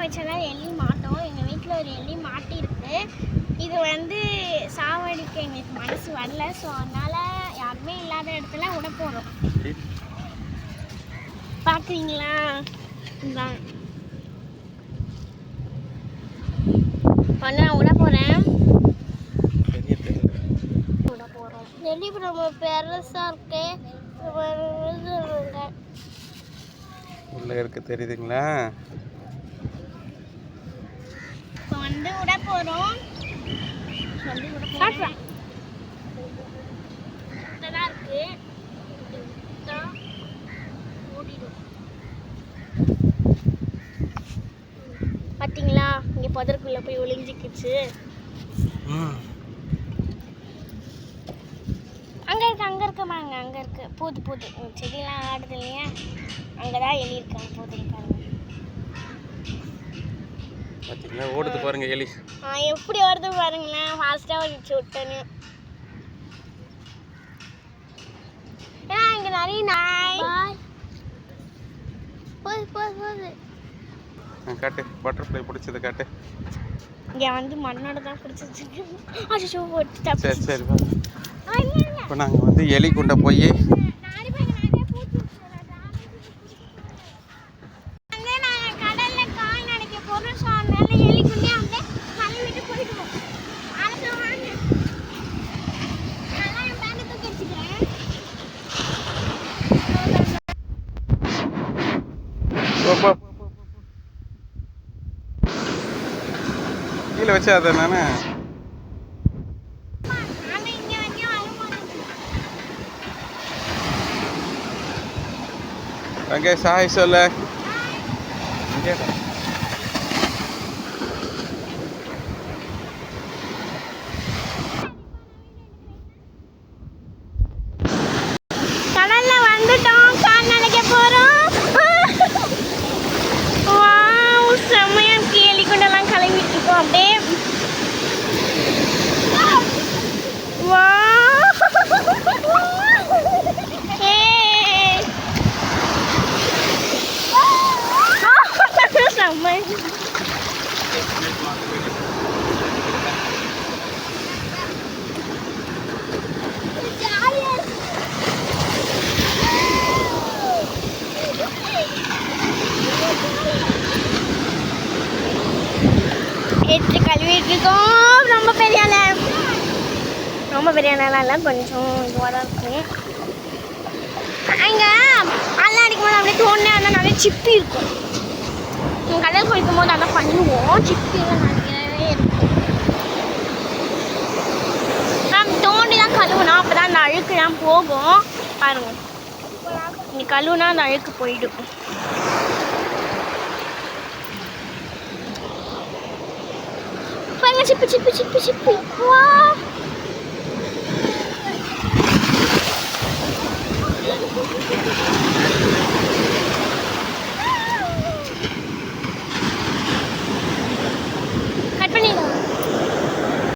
வச்சாதான் எலி மாட்டோம். எங்கள் வீட்டில் ஒரு எலி மாட்டிருக்கு. இது வந்து சாவடிக்க எங்களுக்கு மனசு வரல. ஸோ அதனால் யாருமே இல்லாத இடத்துல விட போகிறோம். பார்க்குறீங்களா? இதுதான் நான் விட போகிறேன். விட போகிறோம். எலி ரொம்ப பெருசாக இருக்கு. உள்ள இருக்கு தெரியுதுங்களா? இப்போ வந்து விட போகிறோம். தான் இருக்கு. ஓடிடும். பார்த்தீங்களா? இங்கே புதருக்குள்ளே போய் ஒளிஞ்சிக்கிச்சு. அங்கே இருக்க பாருங்க. அங்கே இருக்கு. போது செடியெல்லாம் ஆடுது இல்லையா? அங்கே தான் எலி இருக்காங்க. போது இருக்காங்க. பார்த்தீங்களா? ஓடுது பாருங்க எலி. எப்படி வருது பாருங்களேன். ஃபாஸ்ட்டாக ஓடிச்சு விட்டேன்னு. ஏன்னா இங்கே நிறைய நாய். போது காட்டு. பட்டர்ஃப்ளை பிடிச்சது காட்டு. இங்கே வந்து மண்ணோட தான் பிடிச்சிருக்கு. சரி இப்போ நாங்கள் வந்து எலி கொண்ட போய் கீழே வச்சா அதை நானே அங்கே சாய் சொல்ல. கடல்ல வந்துட்டோம். கால்நடைக்க போறோம். செம்மையா கேலி கொண்டெல்லாம் கிளம்பிட்டு இருக்கோம். அப்படியே ஏற்று கழுவிட்டு இருக்கோம். ரொம்ப பெரிய அணைலாம் இல்லை, கொஞ்சம் இதுவாக தான் இருக்கும். அங்கே அலை அடிக்கும் போது அப்படியே தோணே ஆனால் நிறைய சிப்பி இருக்கும். கடல் குளிக்கும் போது அதான் பண்ணுவோம். சிப்பிலாம் நிறையவே இருக்கும். தோண்டி தான் கழுவுனா அப்போ தான் அந்த அழுக்குலாம் போகும். பாருங்க, இங்கே கழுவுனா அந்த அழுக்கு போயிடும். பாருங்க, சிப்பி. வா,